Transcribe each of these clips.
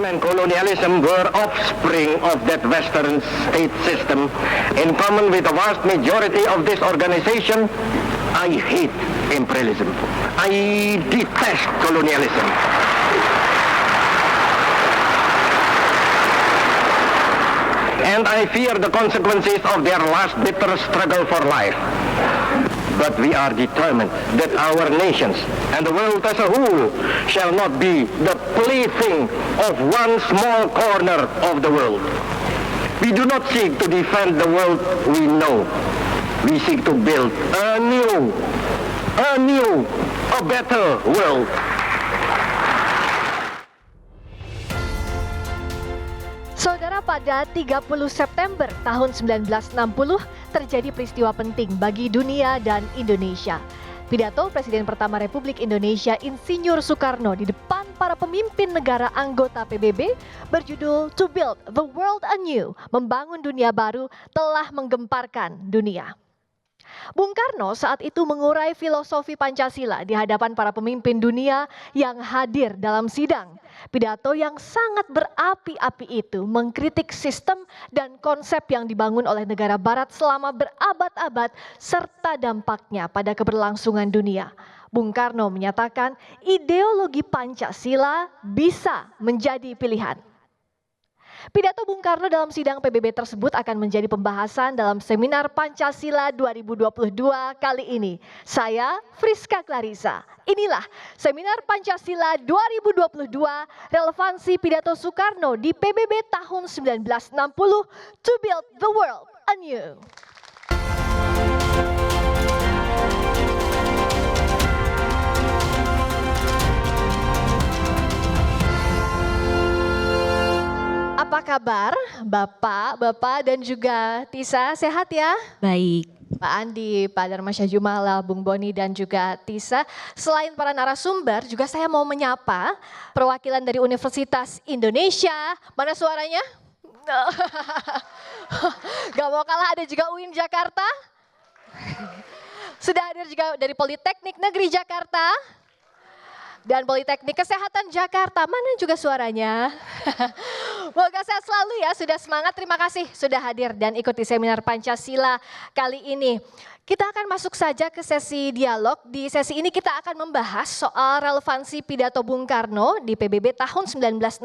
Imperialism and colonialism were offspring of that Western state system. In common with the vast majority of this organization, I hate imperialism. I detest colonialism. And I fear the consequences of their last bitter struggle for life. But we are determined that our nations and the world as a whole shall not be the plaything of one small corner of the world. We do not seek to defend the world we know. We seek to build a better world. Saudara, pada 30 September tahun 1960 terjadi peristiwa penting bagi dunia dan Indonesia. Pidato Presiden pertama Republik Indonesia Insinyur Soekarno di depan para pemimpin negara anggota PBB berjudul To Build the World Anew, membangun dunia baru, telah menggemparkan dunia. Bung Karno saat itu mengurai filosofi Pancasila di hadapan para pemimpin dunia yang hadir dalam sidang. Pidato yang sangat berapi-api itu mengkritik sistem dan konsep yang dibangun oleh negara barat selama berabad-abad serta dampaknya pada keberlangsungan dunia. Bung Karno menyatakan ideologi Pancasila bisa menjadi pilihan. Pidato Bung Karno dalam sidang PBB tersebut akan menjadi pembahasan dalam seminar Pancasila 2022 kali ini. Saya Friska Clarissa. Inilah seminar Pancasila 2022 relevansi pidato Soekarno di PBB tahun 1960 To Build the World Anew. Apa kabar Bapak dan juga Tisa, sehat ya? Baik. Pak Andi, Pak Darmasya Jumala, Bung Boni dan juga Tisa. Selain para narasumber, juga saya mau menyapa perwakilan dari Universitas Indonesia. Mana suaranya? Gak mau kalah, ada juga UIN Jakarta. Sudah hadir juga dari Politeknik Negeri Jakarta. Dan Politeknik Kesehatan Jakarta, mana juga suaranya? Semoga sehat selalu ya, sudah semangat, terima kasih sudah hadir dan ikuti seminar Pancasila kali ini. Kita akan masuk saja ke sesi dialog. Di sesi ini kita akan membahas soal relevansi pidato Bung Karno di PBB tahun 1960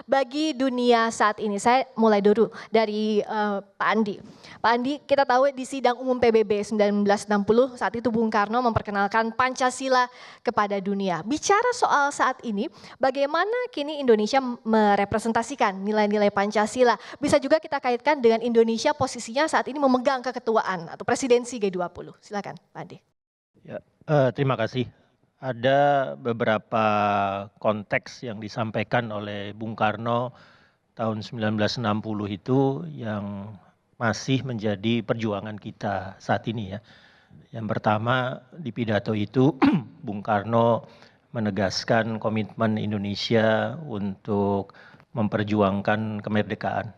bagi dunia saat ini. Saya mulai dulu dari Pak Andi. Pak Andi, kita tahu di sidang umum PBB 1960 saat itu Bung Karno memperkenalkan Pancasila kepada dunia. Bicara soal saat ini, bagaimana kini Indonesia merepresentasikan nilai-nilai Pancasila? Bisa juga kita kaitkan dengan Indonesia posisinya saat ini memegang keketuaan atau presidensi G20. Silakan Pak Andi. Ya, terima kasih. Ada beberapa konteks yang disampaikan oleh Bung Karno tahun 1960 itu yang masih menjadi perjuangan kita saat ini ya. Yang pertama di pidato itu Bung Karno menegaskan komitmen Indonesia untuk memperjuangkan kemerdekaan.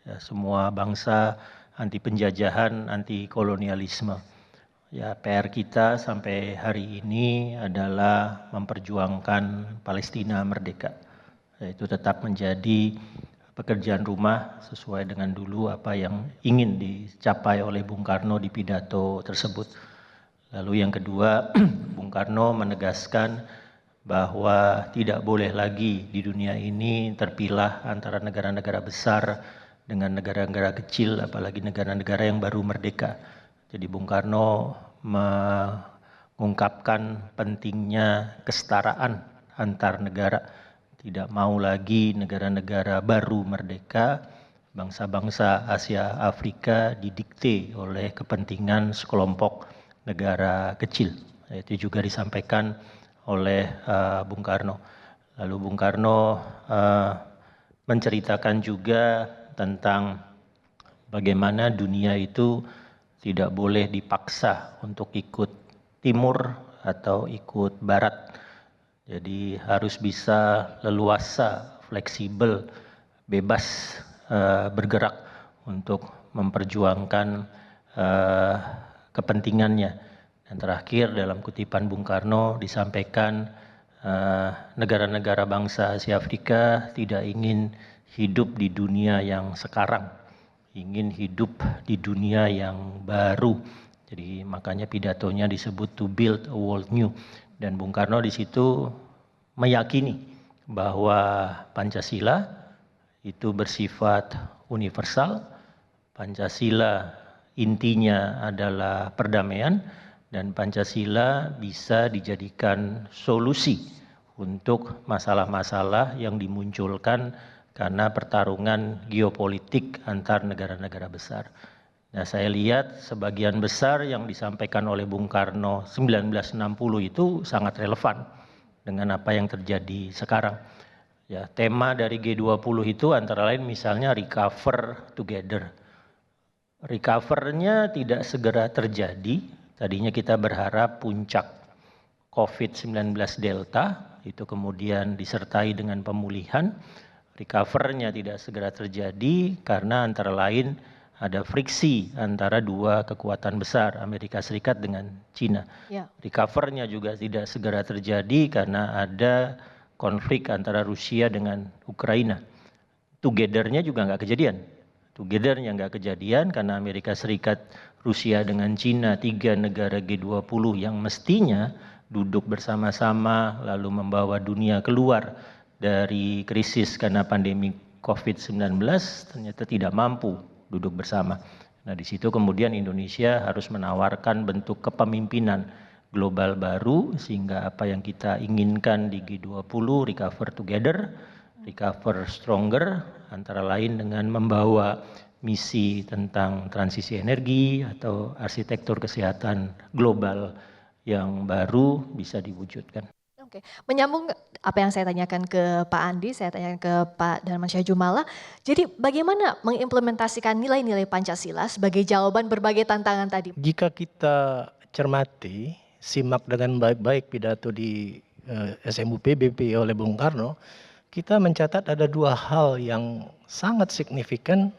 Ya, semua bangsa anti penjajahan, anti kolonialisme. Ya, PR kita sampai hari ini adalah memperjuangkan Palestina merdeka. Itu tetap menjadi pekerjaan rumah sesuai dengan dulu apa yang ingin dicapai oleh Bung Karno di pidato tersebut. Lalu yang kedua, Bung Karno menegaskan bahwa tidak boleh lagi di dunia ini terpilah antara negara-negara besar dengan negara-negara kecil, apalagi negara-negara yang baru merdeka. Jadi Bung Karno mengungkapkan pentingnya kesetaraan antar negara. Tidak mau lagi negara-negara baru merdeka, bangsa-bangsa Asia Afrika didikte oleh kepentingan sekelompok negara kecil. Itu juga disampaikan oleh Bung Karno. Lalu Bung Karno menceritakan juga tentang bagaimana dunia itu tidak boleh dipaksa untuk ikut timur atau ikut barat. Jadi harus bisa leluasa, fleksibel, bebas bergerak untuk memperjuangkan kepentingannya. Dan terakhir dalam kutipan Bung Karno disampaikan negara-negara bangsa Asia Afrika tidak ingin hidup di dunia yang sekarang, ingin hidup di dunia yang baru. Jadi makanya pidatonya disebut to build a world new. Dan Bung Karno di situ meyakini bahwa Pancasila itu bersifat universal. Pancasila intinya adalah perdamaian dan Pancasila bisa dijadikan solusi untuk masalah-masalah yang dimunculkan karena pertarungan geopolitik antar negara-negara besar. Nah, saya lihat sebagian besar yang disampaikan oleh Bung Karno 1960 itu sangat relevan dengan apa yang terjadi sekarang. Ya, tema dari G20 itu antara lain misalnya recover together. Recover-nya tidak segera terjadi. Tadinya kita berharap puncak COVID-19 Delta itu kemudian disertai dengan pemulihan. Recover-nya tidak segera terjadi karena antara lain ada friksi antara dua kekuatan besar, Amerika Serikat dengan Cina. Ya. Recover-nya juga tidak segera terjadi karena ada konflik antara Rusia dengan Ukraina. Together-nya juga nggak kejadian. Together-nya nggak kejadian karena Amerika Serikat, Rusia dengan Cina, 3 negara G20 yang mestinya duduk bersama-sama lalu membawa dunia keluar dari krisis karena pandemi COVID-19 ternyata tidak mampu duduk bersama. Nah, di situ kemudian Indonesia harus menawarkan bentuk kepemimpinan global baru sehingga apa yang kita inginkan di G20, recover together, recover stronger, antara lain dengan membawa misi tentang transisi energi atau arsitektur kesehatan global yang baru bisa diwujudkan. Oke, menyambung apa yang saya tanyakan ke Pak Andi, saya tanyakan ke Pak Darmansyah Jumala. Jadi bagaimana mengimplementasikan nilai-nilai Pancasila sebagai jawaban berbagai tantangan tadi? Jika kita cermati, simak dengan baik-baik pidato di SMUP BP oleh Bung Karno, kita mencatat ada 2 hal yang sangat signifikan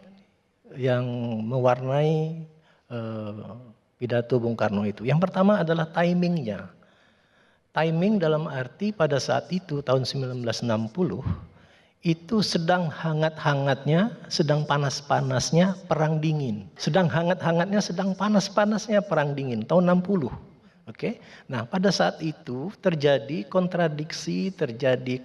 yang mewarnai pidato Bung Karno itu. Yang pertama adalah timingnya. Timing dalam arti pada saat itu tahun 1960 itu sedang hangat-hangatnya, sedang panas-panasnya perang dingin. Sedang hangat-hangatnya, sedang panas-panasnya perang dingin tahun 60. Oke. Nah, pada saat itu terjadi kontradiksi, terjadi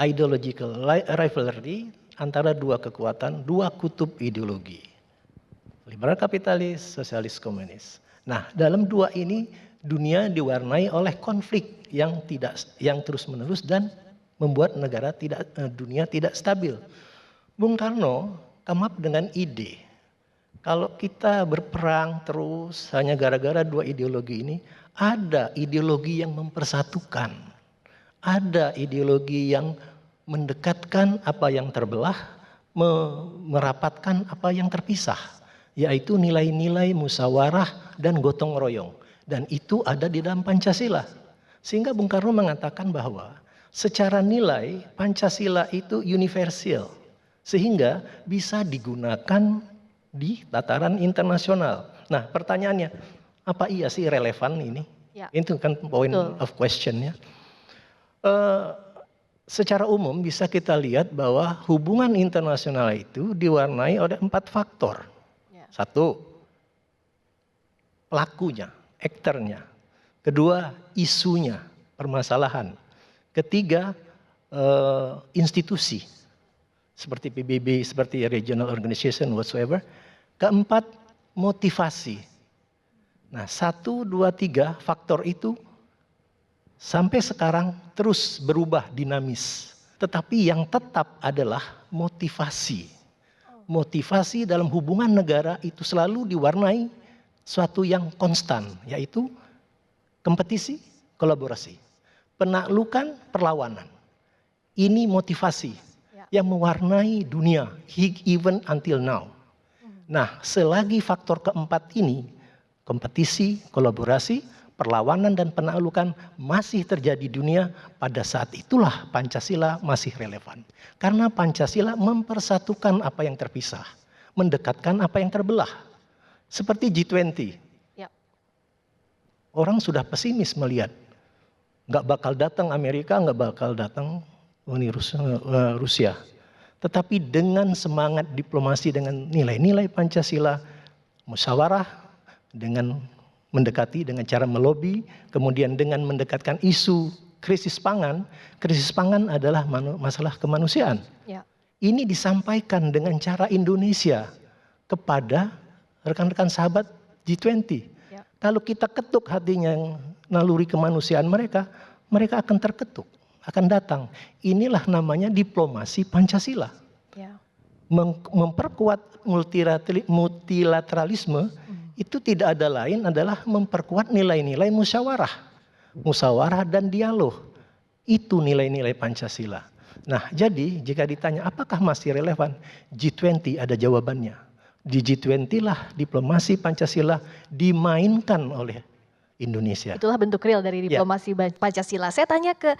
ideological rivalry antara 2 kekuatan, 2 kutub ideologi. Liberal kapitalis, sosialis komunis. Nah, dalam 2 ini dunia diwarnai oleh konflik yang terus-menerus dan membuat dunia tidak stabil. Bung Karno come up dengan ide, kalau kita berperang terus hanya gara-gara 2 ideologi ini, ada ideologi yang mempersatukan, ada ideologi yang mendekatkan apa yang terbelah, merapatkan apa yang terpisah, yaitu nilai-nilai musyawarah dan gotong royong. Dan itu ada di dalam Pancasila. Sehingga Bung Karno mengatakan bahwa secara nilai Pancasila itu universal. Sehingga bisa digunakan di tataran internasional. Nah, pertanyaannya, apa iya sih relevan ini? Ya. Itu kan point of question-nya. Secara umum bisa kita lihat bahwa hubungan internasional itu diwarnai oleh 4 faktor. Ya. 1, pelakunya, aktornya. Kedua, isunya, permasalahan. Ketiga, institusi. Seperti PBB, seperti regional organization, whatsoever. Keempat, motivasi. Nah, 1, 2, 3 faktor itu sampai sekarang terus berubah dinamis. Tetapi yang tetap adalah motivasi. Motivasi dalam hubungan negara itu selalu diwarnai suatu yang konstan, yaitu kompetisi, kolaborasi. Penaklukan, perlawanan. Ini motivasi yang mewarnai dunia, even until now. Nah, selagi faktor keempat ini, kompetisi, kolaborasi, perlawanan dan penaklukan masih terjadi di dunia, pada saat itulah Pancasila masih relevan. Karena Pancasila mempersatukan apa yang terpisah, mendekatkan apa yang terbelah. Seperti G20. Ya. Orang sudah pesimis melihat Nggak bakal datang Amerika, nggak bakal datang Rusia. Tetapi dengan semangat diplomasi, dengan nilai-nilai Pancasila, musyawarah, dengan mendekati dengan cara melobi, kemudian dengan mendekatkan isu krisis pangan adalah masalah kemanusiaan. Ya. Ini disampaikan dengan cara Indonesia kepada rekan-rekan sahabat G20. Ya. Kalau kita ketuk hatinya yang naluri kemanusiaan mereka akan terketuk, akan datang. Inilah namanya diplomasi Pancasila. Ya. Memperkuat multilateralisme itu tidak ada lain adalah memperkuat nilai-nilai musyawarah dan dialog. Itu nilai-nilai Pancasila. Nah, jadi jika ditanya apakah masih relevan, G20 ada jawabannya. Di G20 lah diplomasi Pancasila dimainkan oleh Indonesia. Itulah bentuk real dari diplomasi Pancasila. Saya tanya ke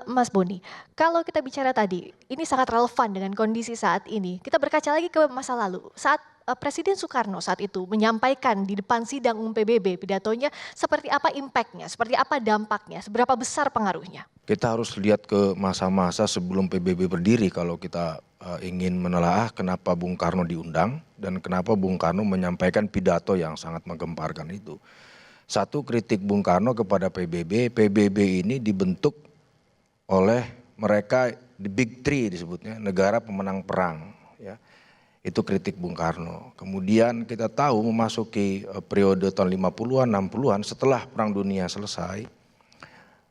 Mas Boni, kalau kita bicara tadi, ini sangat relevan dengan kondisi saat ini. Kita berkaca lagi ke masa lalu, saat Presiden Soekarno saat itu menyampaikan di depan sidang umum PBB pidatonya, seperti apa impactnya, seperti apa dampaknya, seberapa besar pengaruhnya? Kita harus lihat ke masa-masa sebelum PBB berdiri kalau kita ingin menelaah kenapa Bung Karno diundang dan kenapa Bung Karno menyampaikan pidato yang sangat menggemparkan itu. Satu, kritik Bung Karno kepada PBB ini dibentuk oleh mereka, the big three disebutnya, negara pemenang perang. Ya. Itu kritik Bung Karno. Kemudian kita tahu memasuki periode tahun 50-an, 60-an setelah Perang Dunia selesai,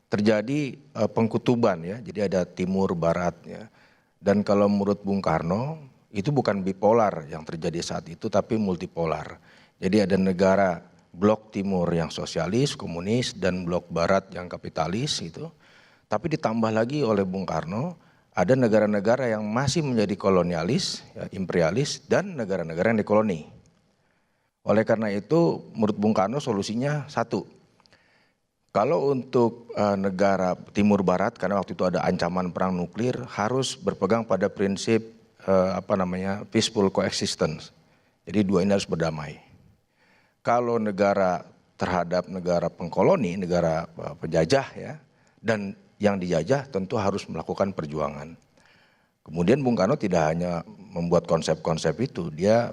terjadi pengkutuban ya, jadi ada timur barat ya. Dan kalau menurut Bung Karno itu bukan bipolar yang terjadi saat itu tapi multipolar. Jadi ada negara blok timur yang sosialis, komunis dan blok barat yang kapitalis itu. Tapi ditambah lagi oleh Bung Karno ada negara-negara yang masih menjadi kolonialis, ya, imperialis dan negara-negara yang dikoloni. Oleh karena itu menurut Bung Karno solusinya satu. Kalau untuk negara timur barat, karena waktu itu ada ancaman perang nuklir, harus berpegang pada prinsip peaceful coexistence. Jadi dua ini harus berdamai. Kalau negara terhadap negara pengkoloni, negara penjajah ya, dan yang dijajah tentu harus melakukan perjuangan. Kemudian Bung Karno tidak hanya membuat konsep-konsep itu, dia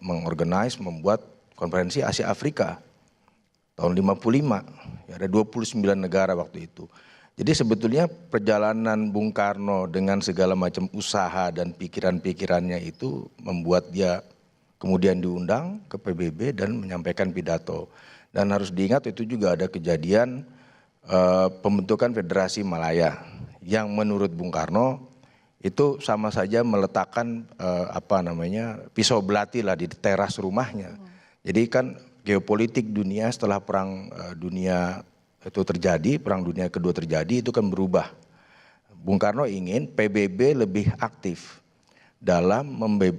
mengorganize, membuat konferensi Asia Afrika tahun 55. Ya, ada 29 negara waktu itu. Jadi sebetulnya perjalanan Bung Karno dengan segala macam usaha dan pikiran-pikirannya itu membuat dia kemudian diundang ke PBB dan menyampaikan pidato. Dan harus diingat itu juga ada kejadian pembentukan Federasi Malaya yang menurut Bung Karno itu sama saja meletakkan pisau belati lah di teras rumahnya. Jadi kan geopolitik dunia setelah perang dunia itu terjadi, perang dunia kedua terjadi itu kan berubah. Bung Karno ingin PBB lebih aktif dalam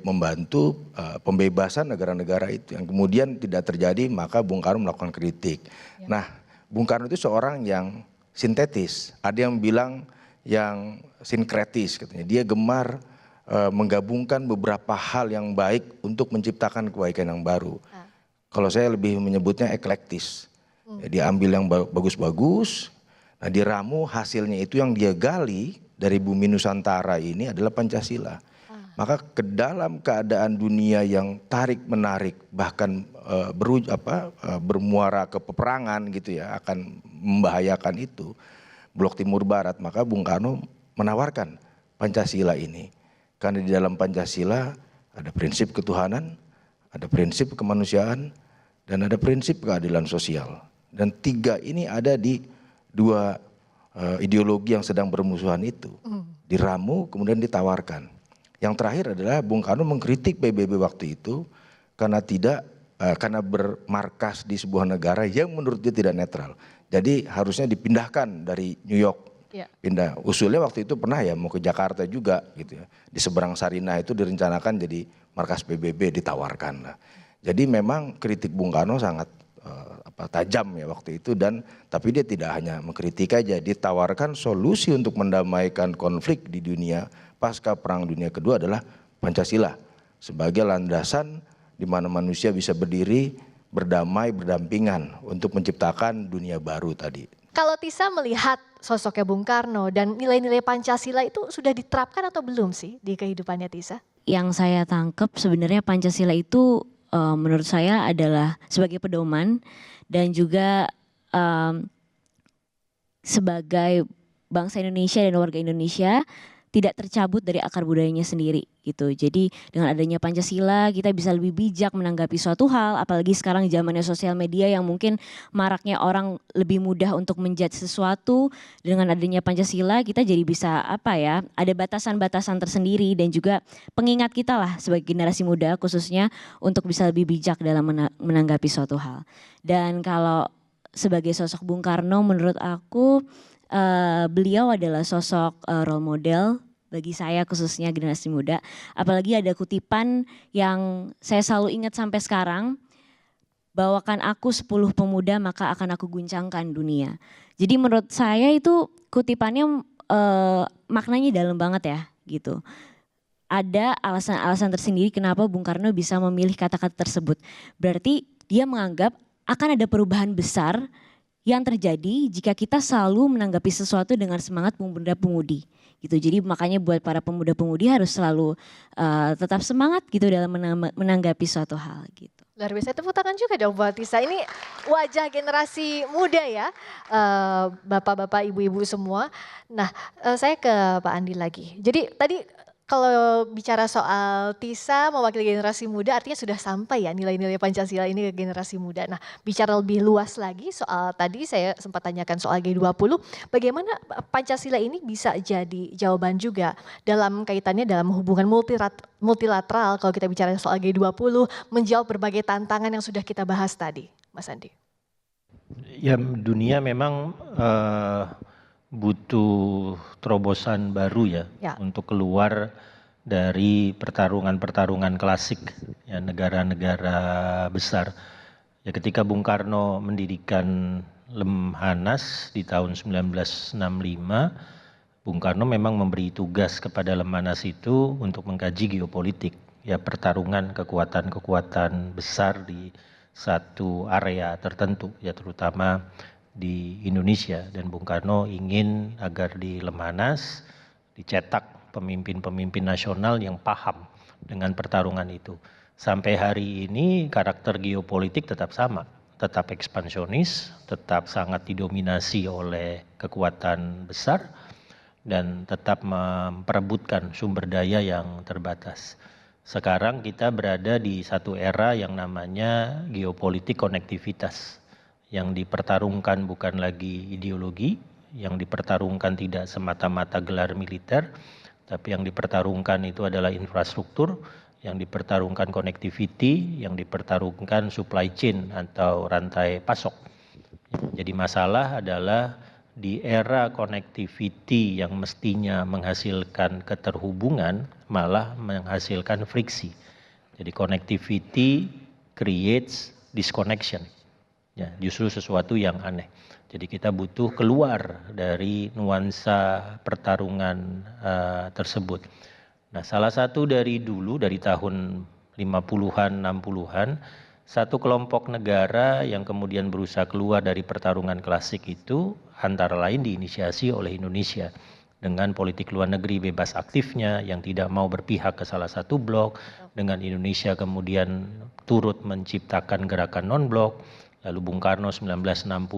membantu pembebasan negara-negara itu yang kemudian tidak terjadi, maka Bung Karno melakukan kritik. Ya. Nah, Bung Karno itu seorang yang sintetis, ada yang bilang yang sinkretis katanya. Dia gemar menggabungkan beberapa hal yang baik untuk menciptakan kebaikan yang baru. Kalau saya lebih menyebutnya eklektis. Dia ambil yang bagus-bagus, nah diramu hasilnya itu yang dia gali dari bumi Nusantara ini adalah Pancasila. Maka ke dalam keadaan dunia yang tarik-menarik bahkan bermuara ke peperangan gitu ya, akan membahayakan itu blok timur barat, maka Bung Karno menawarkan Pancasila ini. Karena di dalam Pancasila ada prinsip ketuhanan, ada prinsip kemanusiaan, dan ada prinsip keadilan sosial. Dan tiga ini ada di dua ideologi yang sedang bermusuhan itu. Diramu kemudian ditawarkan. Yang terakhir adalah Bung Karno mengkritik PBB waktu itu karena bermarkas di sebuah negara yang menurut dia tidak netral. Jadi harusnya dipindahkan dari New York. Ya. Pindah. Usulnya waktu itu pernah ya mau ke Jakarta juga gitu ya. Di seberang Sarinah itu direncanakan jadi markas PBB, ditawarkan lah. Jadi memang kritik Bung Karno sangat tajam ya waktu itu, tapi dia tidak hanya mengkritik aja, ditawarkan solusi untuk mendamaikan konflik di dunia pasca Perang Dunia Kedua adalah Pancasila sebagai landasan di mana manusia bisa berdiri, berdamai, berdampingan untuk menciptakan dunia baru tadi. Kalau Tisa melihat sosoknya Bung Karno dan nilai-nilai Pancasila itu sudah diterapkan atau belum sih di kehidupannya Tisa? Yang saya tangkap sebenarnya Pancasila itu menurut saya adalah sebagai pedoman dan juga sebagai bangsa Indonesia dan warga Indonesia tidak tercabut dari akar budayanya sendiri gitu. Jadi dengan adanya Pancasila kita bisa lebih bijak menanggapi suatu hal, apalagi sekarang zamannya sosial media yang mungkin maraknya orang lebih mudah untuk menjudge sesuatu. Dengan adanya Pancasila kita jadi bisa ada batasan-batasan tersendiri dan juga pengingat kita lah sebagai generasi muda khususnya untuk bisa lebih bijak dalam menanggapi suatu hal. Dan kalau sebagai sosok Bung Karno menurut aku beliau adalah sosok role model bagi saya khususnya generasi muda. Apalagi ada kutipan yang saya selalu ingat sampai sekarang, bawakan aku 10 pemuda maka akan aku guncangkan dunia. Jadi menurut saya itu kutipannya maknanya dalam banget ya gitu. Ada alasan-alasan tersendiri kenapa Bung Karno bisa memilih kata-kata tersebut. Berarti dia menganggap akan ada perubahan besar yang terjadi jika kita selalu menanggapi sesuatu dengan semangat pemuda-pemudi gitu. Jadi makanya buat para pemuda-pemudi harus selalu tetap semangat gitu dalam menanggapi suatu hal gitu. Luar biasa, tepuk tangan juga dong buat Tisa. Ini wajah generasi muda ya, bapak-bapak, ibu-ibu semua. Nah, saya ke Pak Andi lagi. Jadi tadi kalau bicara soal Tisa mewakili generasi muda artinya sudah sampai ya nilai-nilai Pancasila ini ke generasi muda. Nah, bicara lebih luas lagi soal tadi saya sempat tanyakan soal G20, bagaimana Pancasila ini bisa jadi jawaban juga dalam kaitannya dalam hubungan multilateral kalau kita bicara soal G20 menjawab berbagai tantangan yang sudah kita bahas tadi, Mas Andi. Ya, dunia memang butuh terobosan baru ya untuk keluar dari pertarungan-pertarungan klasik ya negara-negara besar. Ya ketika Bung Karno mendirikan Lemhanas di tahun 1965, Bung Karno memang memberi tugas kepada Lemhanas itu untuk mengkaji geopolitik, ya pertarungan kekuatan-kekuatan besar di satu area tertentu, ya terutama di Indonesia. Dan Bung Karno ingin agar di Lemhanas dicetak pemimpin-pemimpin nasional yang paham dengan pertarungan itu. Sampai hari ini karakter geopolitik tetap sama, tetap ekspansionis, tetap sangat didominasi oleh kekuatan besar dan tetap memperebutkan sumber daya yang terbatas. Sekarang kita berada di satu era yang namanya geopolitik konektivitas. Yang dipertarungkan bukan lagi ideologi, yang dipertarungkan tidak semata-mata gelar militer, tapi yang dipertarungkan itu adalah infrastruktur, yang dipertarungkan connectivity, yang dipertarungkan supply chain atau rantai pasok. Jadi masalah adalah di era connectivity yang mestinya menghasilkan keterhubungan malah menghasilkan friksi. Jadi connectivity creates disconnection. Ya, justru sesuatu yang aneh. Jadi kita butuh keluar dari nuansa pertarungan tersebut. Nah, salah satu dari dulu, dari tahun 50-an, 60-an, satu kelompok negara yang kemudian berusaha keluar dari pertarungan klasik itu antara lain diinisiasi oleh Indonesia. Dengan politik luar negeri bebas aktifnya yang tidak mau berpihak ke salah satu blok. Dengan Indonesia kemudian turut menciptakan gerakan non-blok. Lalu Bung Karno 1960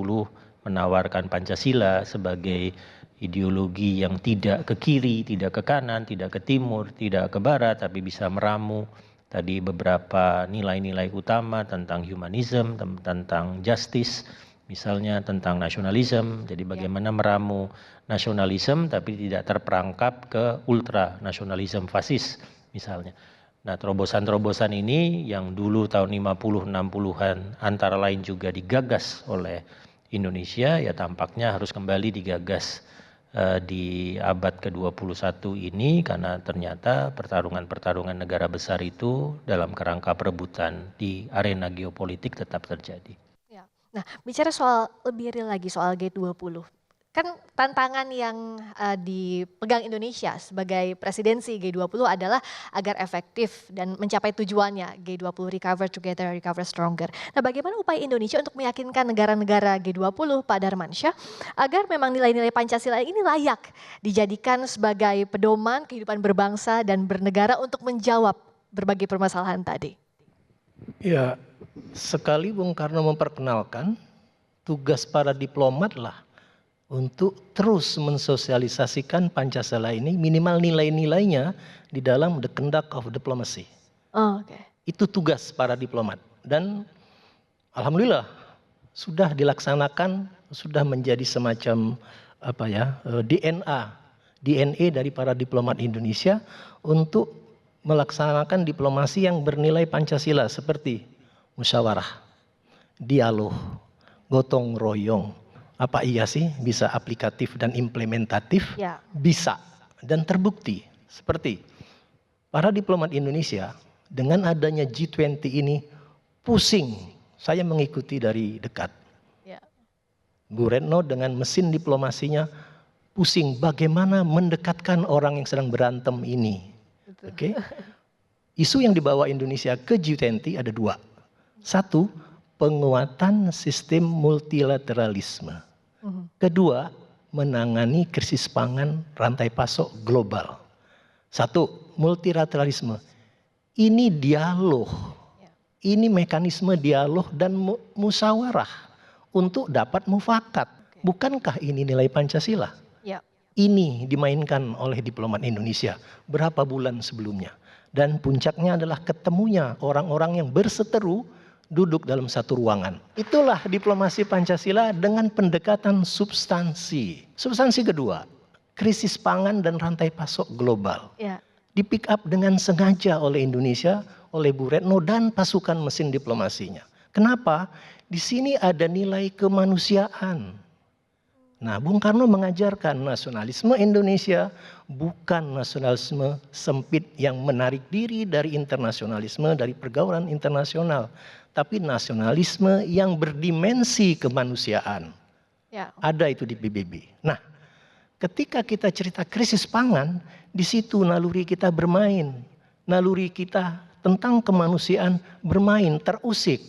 menawarkan Pancasila sebagai ideologi yang tidak ke kiri, tidak ke kanan, tidak ke timur, tidak ke barat, tapi bisa meramu tadi beberapa nilai-nilai utama tentang humanism, tentang justice, misalnya tentang nasionalisme. Jadi bagaimana meramu nasionalisme tapi tidak terperangkap ke ultra nasionalisme fasis misalnya. Nah, terobosan-terobosan ini yang dulu tahun 50-60-an antara lain juga digagas oleh Indonesia, ya tampaknya harus kembali digagas di abad ke-21 ini karena ternyata pertarungan-pertarungan negara besar itu dalam kerangka perebutan di arena geopolitik tetap terjadi. Ya. Nah, bicara soal lebih real lagi soal G20. Kan tantangan yang dipegang Indonesia sebagai presidensi G20 adalah agar efektif dan mencapai tujuannya G20 Recover Together, Recover Stronger. Nah, bagaimana upaya Indonesia untuk meyakinkan negara-negara G20, Pak Darmansyah, agar memang nilai-nilai Pancasila ini layak dijadikan sebagai pedoman kehidupan berbangsa dan bernegara untuk menjawab berbagai permasalahan tadi? Ya, sekali Bung Karno memperkenalkan, tugas para diplomat lah untuk terus mensosialisasikan Pancasila ini minimal nilai-nilainya di dalam the conduct of diplomacy. Oh, oke. Itu tugas para diplomat dan alhamdulillah sudah dilaksanakan, sudah menjadi semacam DNA dari para diplomat Indonesia untuk melaksanakan diplomasi yang bernilai Pancasila seperti musyawarah, dialog, gotong royong. Apa iya sih bisa aplikatif dan implementatif? Ya. Bisa dan terbukti. Seperti para diplomat Indonesia dengan adanya G20 ini pusing. Saya mengikuti dari dekat. Ya. Bu Retno dengan mesin diplomasinya pusing bagaimana mendekatkan orang yang sedang berantem ini. Oke. Isu yang dibawa Indonesia ke G20 ada dua. Satu, penguatan sistem multilateralisme. Kedua, menangani krisis pangan rantai pasok global. Satu, multilateralisme. Ini dialog. Ini mekanisme dialog dan musyawarah untuk dapat mufakat. Bukankah ini nilai Pancasila? Ya. Ini dimainkan oleh diplomat Indonesia berapa bulan sebelumnya. Dan puncaknya adalah ketemunya orang-orang yang berseteru duduk dalam satu ruangan. Itulah diplomasi Pancasila dengan pendekatan substansi. Substansi kedua, krisis pangan dan rantai pasok global. Ya. Di pick up dengan sengaja oleh Indonesia, oleh Bu Retno dan pasukan mesin diplomasinya. Kenapa? Di sini ada nilai kemanusiaan. Nah, Bung Karno mengajarkan nasionalisme Indonesia bukan nasionalisme sempit yang menarik diri dari internasionalisme, dari pergaulan internasional. Tapi nasionalisme yang berdimensi kemanusiaan. Ya. Ada itu di PBB. Nah, ketika kita cerita krisis pangan, di situ naluri kita bermain. Naluri kita tentang kemanusiaan bermain, terusik.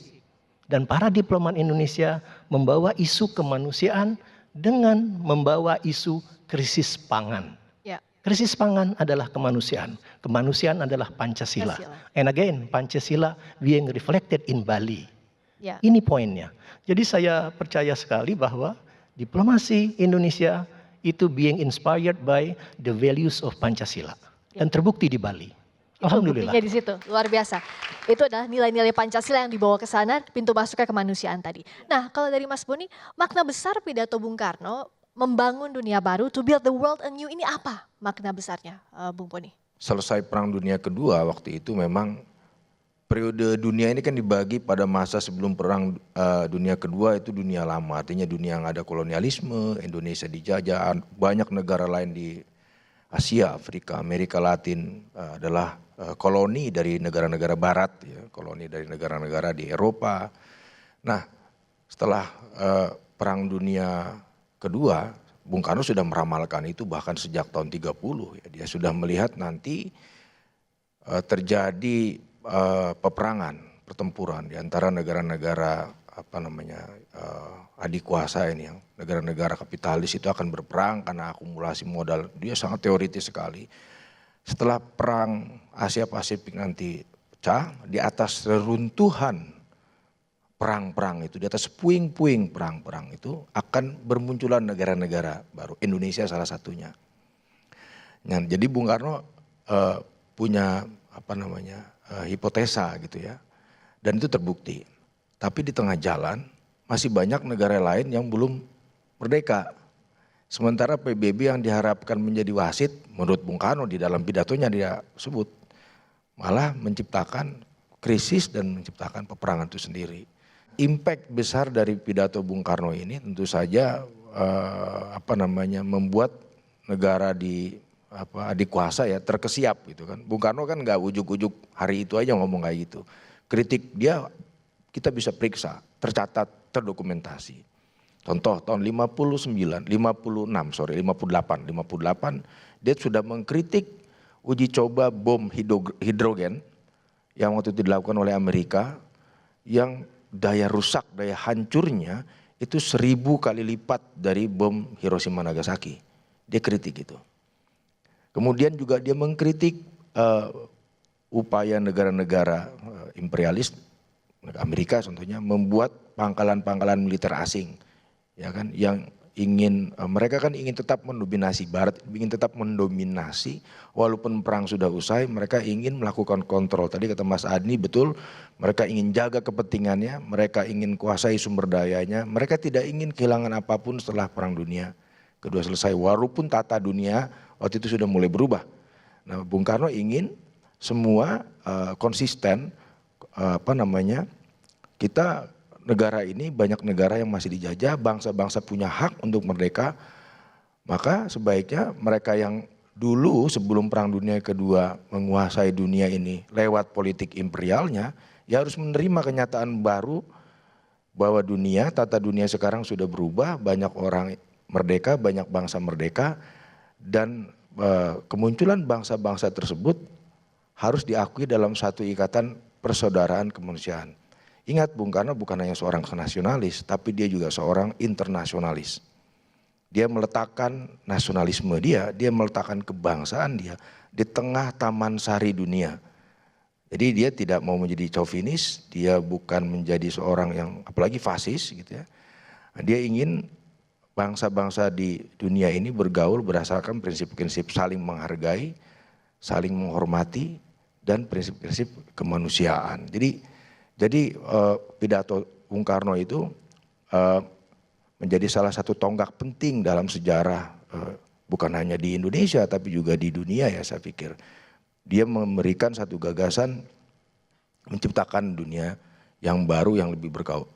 Dan para diplomat Indonesia membawa isu kemanusiaan dengan membawa isu krisis pangan. Ya. Krisis pangan adalah kemanusiaan. Kemanusiaan adalah Pancasila. And again, Pancasila being reflected in Bali. Ya. Ini poinnya. Jadi saya percaya sekali bahwa diplomasi Indonesia itu being inspired by the values of Pancasila. Dan terbukti di Bali. Alhamdulillah. Buktinya di situ, luar biasa. Itu adalah nilai-nilai Pancasila yang dibawa ke sana, pintu masuknya kemanusiaan tadi. Nah, kalau dari Mas Boni, makna besar pidato Bung Karno membangun dunia baru, to build the world anew, ini apa makna besarnya, Bung Boni? Selesai Perang Dunia Kedua waktu itu memang periode dunia ini kan dibagi pada masa sebelum Perang Dunia Kedua itu dunia lama. Artinya dunia yang ada kolonialisme, Indonesia dijajah, banyak negara lain di Asia, Afrika, Amerika Latin adalah koloni dari negara-negara barat, ya, koloni dari negara-negara di Eropa. Nah, setelah Perang Dunia Kedua, Bung Karno sudah meramalkan itu bahkan sejak tahun 30. Ya. Dia sudah melihat nanti terjadi peperangan, pertempuran di antara negara-negara adik kuasa ini, yang negara-negara kapitalis itu akan berperang karena akumulasi modal. Dia sangat teoritis sekali. Setelah perang Asia Pasifik nanti pecah, di atas reruntuhan perang-perang itu, di atas puing-puing perang-perang itu akan bermunculan negara-negara baru. Indonesia salah satunya. Nah, jadi Bung Karno punya hipotesa gitu ya, dan itu terbukti. Tapi di tengah jalan masih banyak negara lain yang belum merdeka. Sementara PBB yang diharapkan menjadi wasit, menurut Bung Karno di dalam pidatonya dia sebut, malah menciptakan krisis dan menciptakan peperangan itu sendiri. Impact besar dari pidato Bung Karno ini tentu saja membuat negara di adik kuasa ya terkesiap gitu kan. Bung Karno kan nggak ujuk-ujuk hari itu aja ngomong kayak gitu. Kritik dia kita bisa periksa, tercatat, terdokumentasi. Contoh tahun 58, dia sudah mengkritik uji coba bom hidrogen yang waktu itu dilakukan oleh Amerika, yang daya rusak, daya hancurnya itu 1000 kali lipat dari bom Hiroshima Nagasaki. Dia kritik itu. Kemudian juga dia mengkritik upaya negara-negara imperialis, Amerika contohnya, membuat pangkalan-pangkalan militer asing, ya kan, yang ingin, mereka kan ingin tetap mendominasi Barat, ingin tetap mendominasi walaupun perang sudah usai, mereka ingin melakukan kontrol. Tadi kata Mas Adni betul, mereka ingin jaga kepentingannya, mereka ingin kuasai sumber dayanya, mereka tidak ingin kehilangan apapun setelah Perang Dunia Kedua selesai, walaupun tata dunia waktu itu sudah mulai berubah. Nah, Bung Karno ingin semua konsisten, kita negara ini banyak negara yang masih dijajah, bangsa-bangsa punya hak untuk merdeka, maka sebaiknya mereka yang dulu sebelum Perang Dunia Kedua menguasai dunia ini lewat politik imperialnya, ya harus menerima kenyataan baru bahwa tata dunia sekarang sudah berubah, banyak orang merdeka, banyak bangsa merdeka, dan kemunculan bangsa-bangsa tersebut harus diakui dalam satu ikatan persaudaraan kemanusiaan. Ingat, Bung Karno bukan hanya seorang nasionalis, tapi dia juga seorang internasionalis. Dia meletakkan nasionalisme dia meletakkan kebangsaan dia di tengah taman sari dunia. Jadi dia tidak mau menjadi chauvinis, dia bukan menjadi seorang yang apalagi fasis gitu ya. Dia ingin bangsa-bangsa di dunia ini bergaul berdasarkan prinsip-prinsip saling menghargai, saling menghormati, dan prinsip-prinsip kemanusiaan. Jadi pidato Bung Karno itu menjadi salah satu tonggak penting dalam sejarah, bukan hanya di Indonesia tapi juga di dunia ya saya pikir. Dia memberikan satu gagasan menciptakan dunia yang baru, yang lebih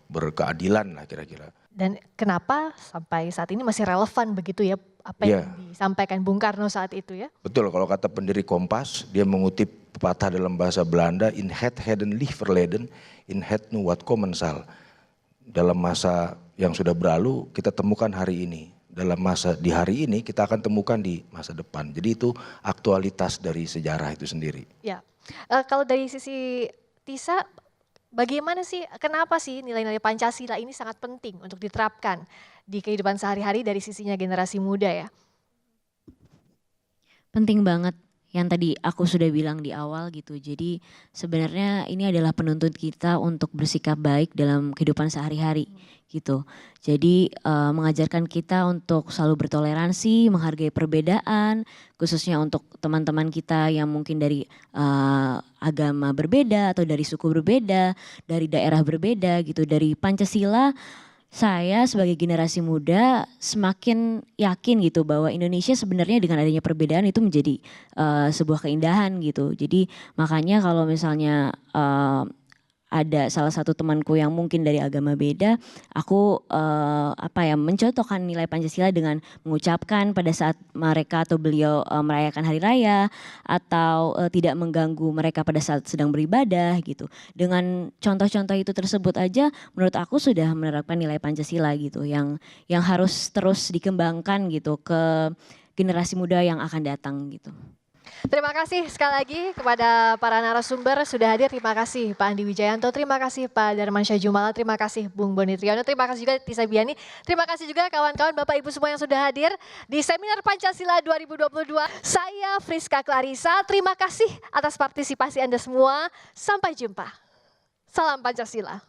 berkeadilan lah kira-kira. Dan kenapa sampai saat ini masih relevan begitu ya apa yang disampaikan Bung Karno saat itu ya? Betul, kalau kata pendiri Kompas, dia mengutip pepatah dalam bahasa Belanda, in het heden ligt verleden, in het nu wat komen zal. Dalam masa yang sudah berlalu kita temukan hari ini, di hari ini kita akan temukan di masa depan. Jadi itu aktualitas dari sejarah itu sendiri. Ya, kalau dari sisi Tisa, bagaimana sih, kenapa sih nilai-nilai Pancasila ini sangat penting untuk diterapkan di kehidupan sehari-hari dari sisinya generasi muda ya? Penting banget, yang tadi aku sudah bilang di awal gitu. Jadi sebenarnya ini adalah penuntut kita untuk bersikap baik dalam kehidupan sehari-hari gitu. Jadi mengajarkan kita untuk selalu bertoleransi, menghargai perbedaan, khususnya untuk teman-teman kita yang mungkin dari agama berbeda atau dari suku berbeda, dari daerah berbeda gitu. Dari Pancasila, saya sebagai generasi muda semakin yakin gitu bahwa Indonesia sebenarnya dengan adanya perbedaan itu menjadi sebuah keindahan gitu. Jadi makanya kalau misalnya ada salah satu temanku yang mungkin dari agama beda, aku mencontohkan nilai Pancasila dengan mengucapkan pada saat mereka atau beliau merayakan hari raya, atau tidak mengganggu mereka pada saat sedang beribadah gitu. Dengan contoh-contoh itu tersebut aja menurut aku sudah menerapkan nilai Pancasila gitu, yang harus terus dikembangkan gitu ke generasi muda yang akan datang gitu. Terima kasih sekali lagi kepada para narasumber sudah hadir. Terima kasih Pak Andi Wijayanto, terima kasih Pak Darmansyah Jumala, terima kasih Bung Boni Triyono, terima kasih juga Tisa Biani, terima kasih juga kawan-kawan Bapak Ibu semua yang sudah hadir di Seminar Pancasila 2022. Saya Friska Clarissa, terima kasih atas partisipasi Anda semua. Sampai jumpa. Salam Pancasila.